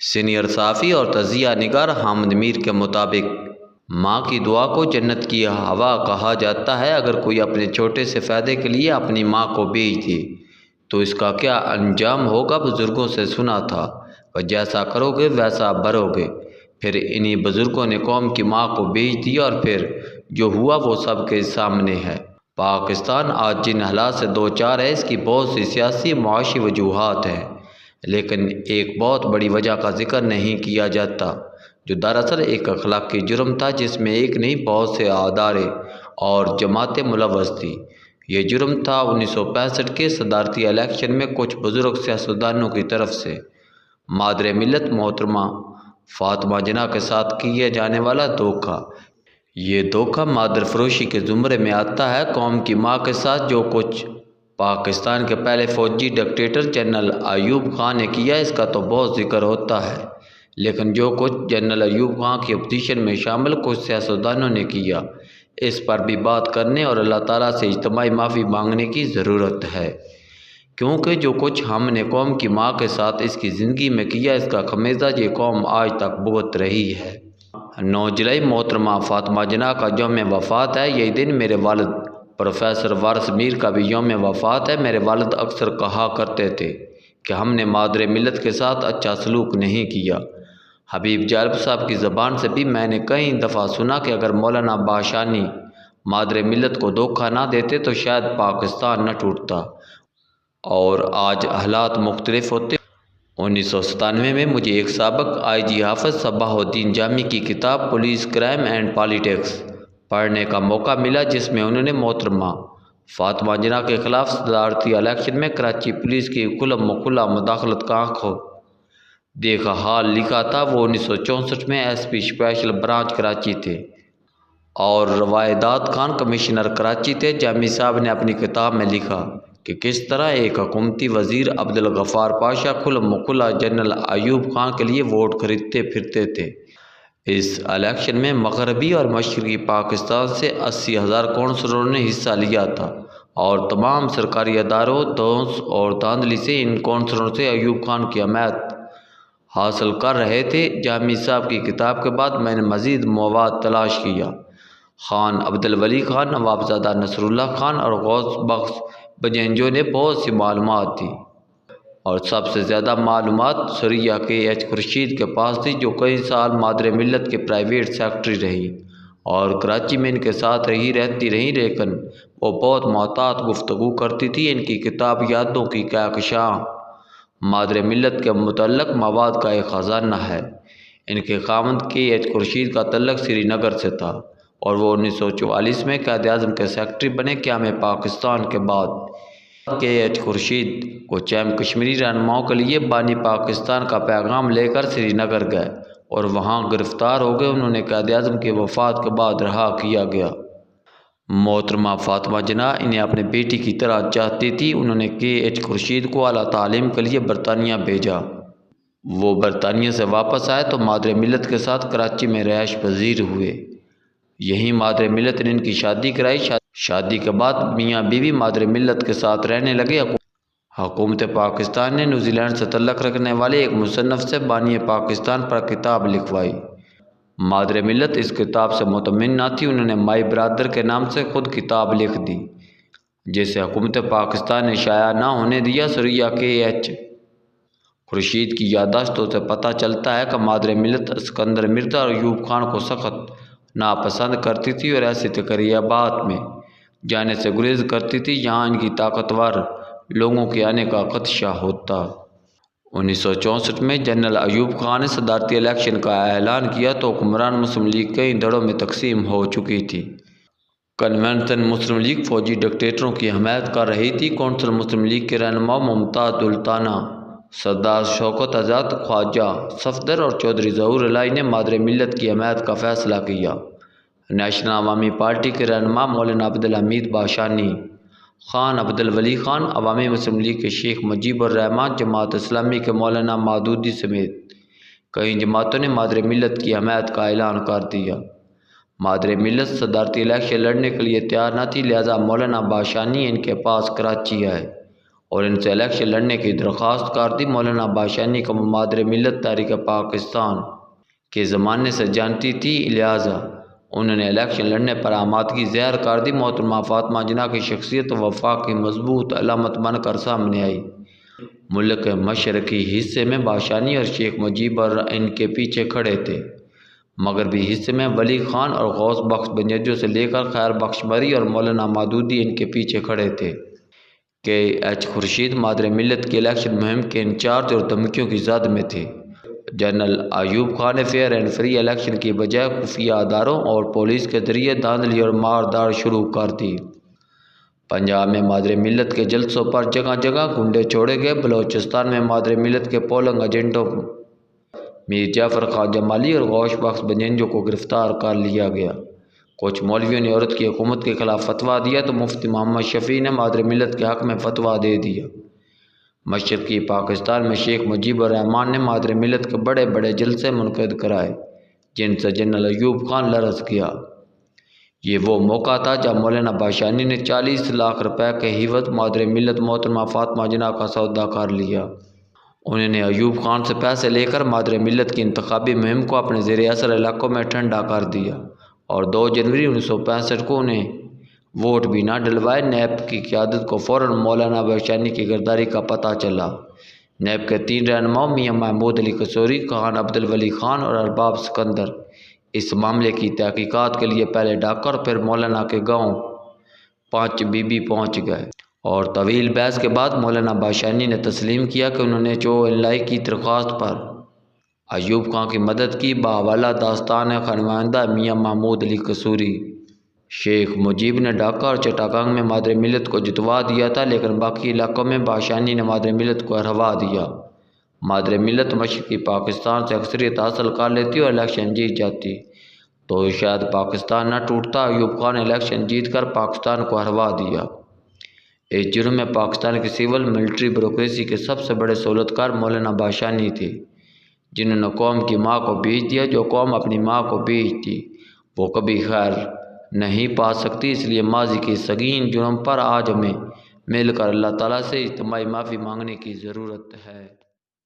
Senior صحافی اور تجزیہ نگار حامد میر کے مطابق ماں کی دعا کو جنت کی ہوا کہا جاتا ہے۔ اگر کوئی اپنے چھوٹے سے فائدے کے لیے اپنی ماں کو بیچ دے تو اس کا کیا انجام ہوگا، بزرگوں سے سنا تھا، اور جیسا کرو گے ویسا بھرو گے۔ پھر انہی بزرگوں نے قوم کی ماں کو بیچ دیا اور پھر جو ہوا وہ سب کے سامنے ہے۔ پاکستان آج جن حالات سے دوچار ہے اس کی بہت سی سیاسی معاشی وجوہات ہیں، لیکن ایک بہت بڑی وجہ کا ذکر نہیں کیا جاتا جو دراصل ایک اخلاقی جرم تھا جس میں ایک نہیں بہت سے ادارے اور جماعتیں ملوث تھیں۔ یہ جرم تھا 1965 کے صدارتی الیکشن میں کچھ بزرگ سیاستدانوں کی طرف سے مادر ملت محترمہ فاطمہ جناح کے ساتھ کیے جانے والا دھوکہ۔ یہ دھوکہ مادر فروشی کے زمرے میں آتا ہے۔ قوم کی ماں کے ساتھ جو کچھ پاکستان کے پہلے فوجی ڈکٹیٹر جنرل ایوب خان نے کیا اس کا تو بہت ذکر ہوتا ہے، لیکن جو کچھ جنرل ایوب خان کی اپوزیشن میں شامل کچھ سیاستدانوں نے کیا اس پر بھی بات کرنے اور اللہ تعالیٰ سے اجتماعی معافی مانگنے کی ضرورت ہے، کیونکہ جو کچھ ہم نے قوم کی ماں کے ساتھ اس کی زندگی میں کیا اس کا خمیازہ یہ قوم آج تک بھگت رہی ہے۔ 9 جولائی محترمہ فاطمہ جناح کا یوم وفات ہے۔ یہی دن میرے والد پروفیسر وارث میر کا بھی یوم وفات ہے۔ میرے والد اکثر کہا کرتے تھے کہ ہم نے مادر ملت کے ساتھ اچھا سلوک نہیں کیا۔ حبیب جالب صاحب کی زبان سے بھی میں نے کئی دفعہ سنا کہ اگر مولانا باشانی مادر ملت کو دھوکہ نہ دیتے تو شاید پاکستان نہ ٹوٹتا اور آج حالات مختلف ہوتے۔ 1997 میں مجھے ایک سابق IG حافظ صباح الدین جامی کی کتاب پولیس کرائم اینڈ پالیٹکس پڑھنے کا موقع ملا، جس میں انہوں نے محترمہ فاطمہ جناح کے خلاف صدارتی الیکشن میں کراچی پولیس کی کھلم کھلا مداخلت کا آنکھوں دیکھا حال لکھا تھا۔ وہ 1964 میں SP اسپیشل برانچ کراچی تھے اور روایداد خان کمشنر کراچی تھے۔ جامی صاحب نے اپنی کتاب میں لکھا کہ کس طرح ایک حکومتی وزیر عبدالغفار پاشا کھلم کھلا جنرل ایوب خان کے لیے ووٹ خریدتے پھرتے تھے۔ اس الیکشن میں مغربی اور مشرقی پاکستان سے 80,000 کونسلروں نے حصہ لیا تھا اور تمام سرکاری اداروں دھونس اور دھاندلی سے ان کونسلروں سے ایوب خان کی حمایت حاصل کر رہے تھے۔ جامی صاحب کی کتاب کے بعد میں نے مزید مواد تلاش کیا۔ خان عبدالولی خان، نوابزادہ نصر اللہ خان اور غوث بخش بجنجو نے بہت سی معلومات دی اور سب سے زیادہ معلومات ثریا KH خورشید کے پاس تھی، جو کئی سال مادر ملت کے پرائیویٹ سیکرٹری رہی اور کراچی میں ان کے ساتھ رہتی رہی، لیکن وہ بہت محتاط گفتگو کرتی تھی۔ ان کی کتاب یادوں کی کہکشاں مادر ملت کے متعلق مواد کا ایک خزانہ ہے۔ ان کے خاوند KH خورشید کا تعلق سری نگر سے تھا اور وہ 1944 میں قائد اعظم کے سیکرٹری بنے۔ قیام پاکستان کے بعد KH خورشید کو چیم کشمیری رہنماؤں کے لیے بانی پاکستان کا پیغام لے کر سری نگر گئے اور وہاں گرفتار ہو گئے۔ انہوں نے قائد اعظم کی وفات کے بعد رہا کیا گیا۔ محترمہ فاطمہ جناح انہیں اپنے بیٹی کی طرح چاہتی تھی۔ انہوں نے KH خورشید کو اعلیٰ تعلیم کے لیے برطانیہ بھیجا۔ وہ برطانیہ سے واپس آئے تو مادر ملت کے ساتھ کراچی میں رہائش پذیر ہوئے۔ یہیں مادر ملت نے ان کی شادی کرائی۔ شادی کے بعد میاں بیوی مادر ملت کے ساتھ رہنے لگے۔ حکومت پاکستان نے نیوزی لینڈ سے تعلق رکھنے والے ایک مصنف سے بانی پاکستان پر کتاب لکھوائی۔ مادر ملت اس کتاب سے مطمئن نہ تھی۔ انہوں نے مائی برادر کے نام سے خود کتاب لکھ دی جسے حکومت پاکستان نے شائع نہ ہونے دیا۔ ثریا KH خورشید کی یادداشتوں سے پتہ چلتا ہے کہ مادر ملت اسکندر مرزا اور ایوب خان کو سخت ناپسند کرتی تھی اور ایسی تقریبات میں جانے سے گریز کرتی تھی جہاں ان کی طاقتور لوگوں کے آنے کا خدشہ ہوتا۔ 1964 میں جنرل ایوب خان نے صدارتی الیکشن کا اعلان کیا تو حکمران مسلم لیگ کئی دھڑوں میں تقسیم ہو چکی تھی۔ کنونشن مسلم لیگ فوجی ڈکٹیٹروں کی حمایت کر رہی تھی۔ کونسل مسلم لیگ کے رہنما ممتاز الطانہ، سردار شوکت آزاد، خواجہ صفدر اور چودھری ظہور الہی نے مادر ملت کی حمایت کا فیصلہ کیا۔ نیشنل عوامی پارٹی کے رہنما مولانا عبدالحمید باشانی، خان عبدالولی خان، عوامی مسلم لیگ کے شیخ مجیب الرحمان، جماعت اسلامی کے مولانا مودودی سمیت کئی جماعتوں نے مادر ملت کی حمایت کا اعلان کر دیا۔ مادر ملت صدارتی الیکشن لڑنے کے لیے تیار نہ تھی، لہذا مولانا باشانی ان کے پاس کراچی آئے اور ان سے الیکشن لڑنے کی درخواست کر دی۔ مولانا باشانی کو مادر ملت تحریک پاکستان کے زمانے سے جانتی تھی، لہٰذا انہوں نے الیکشن لڑنے پر آمادگی ظاہر کر دی۔ محترمہ فاطمہ جناح کی شخصیت و وفاق کی مضبوط علامت بن کر سامنے آئی۔ ملک کے مشرقی حصے میں باشانی اور شیخ مجیب ان کے پیچھے کھڑے تھے۔ مغربی حصے میں ولی خان اور غوث بخش بنجو سے لے کر خیر بخش مری اور مولانا مودودی ان کے پیچھے کھڑے تھے۔ کے ایچ خورشید مادر ملت کی الیکشن مہم کے انچارج اور دھمکیوں کی زد میں تھے۔ جنرل ایوب خان نے فیئر اینڈ فری الیکشن کی بجائے خفیہ اداروں اور پولیس کے ذریعے دھاندلی اور مارداڑ شروع کر دی۔ پنجاب میں مادر ملت کے جلسوں پر جگہ جگہ گنڈے چھوڑے گئے۔ بلوچستان میں مادر ملت کے پولنگ ایجنٹوں میر جعفر خان جمالی اور غوث بخش بنجو کو گرفتار کر لیا گیا۔ کچھ مولویوں نے عورت کی حکومت کے خلاف فتویٰ دیا تو مفتی محمد شفیع نے مادر ملت کے حق میں فتویٰ دے دیا۔ مشرقی پاکستان میں شیخ مجیب الرحمن نے مادر ملت کے بڑے بڑے جلسے منعقد کرائے، جن سے جنرل ایوب خان لرز گیا۔ یہ وہ موقع تھا جب مولانا باشانی نے 40 لاکھ روپے کے عوض مادر ملت محترمہ فاطمہ جناح کا سودا کر لیا۔ انہوں نے ایوب خان سے پیسے لے کر مادر ملت کی انتخابی مہم کو اپنے زیر اثر علاقوں میں ٹھنڈا کر دیا اور 2 جنوری 1965 کو انہیں ووٹ بھی نہ ڈلوائے۔ نیب کی قیادت کو فوراً مولانا باشانی کی غداری کا پتہ چلا۔ نیب کے 3 رہنماؤں میاں محمود علی قصوری، خان عبدالولی خان اور ارباب سکندر اس معاملے کی تحقیقات کے لیے پہلے ڈھاکہ اور پھر مولانا کے گاؤں 5 بی بی پہنچ گئے اور طویل بحث کے بعد مولانا باشانی نے تسلیم کیا کہ انہوں نے چو کی درخواست پر ایوب خان کی مدد کی۔ بحوالہ داستان خانواندہ میاں محمود علی قصوری، شیخ مجیب نے ڈھاکہ اور چٹاگانگ میں مادر ملت کو جتوا دیا تھا، لیکن باقی علاقوں میں باشانی نے مادر ملت کو ہروا دیا۔ مادر ملت مشرقی پاکستان سے اکثریت حاصل کر لیتی اور الیکشن جیت جاتی تو شاید پاکستان نہ ٹوٹتا۔ ایوب خان نے الیکشن جیت کر پاکستان کو ہروا دیا۔ اس جرم میں پاکستان کی سول ملٹری بیوروکریسی کے سب سے بڑے سہولت کار مولانا باشانی تھے، جنہوں نے قوم کی ماں کو بیچ دیا۔ جو قوم اپنی ماں کو بیچتی وہ کبھی خیر نہیں پا سکتی، اس لیے ماضی کے سنگین جرم پر آج ہمیں مل کر اللہ تعالیٰ سے اجتماعی معافی مانگنے کی ضرورت ہے۔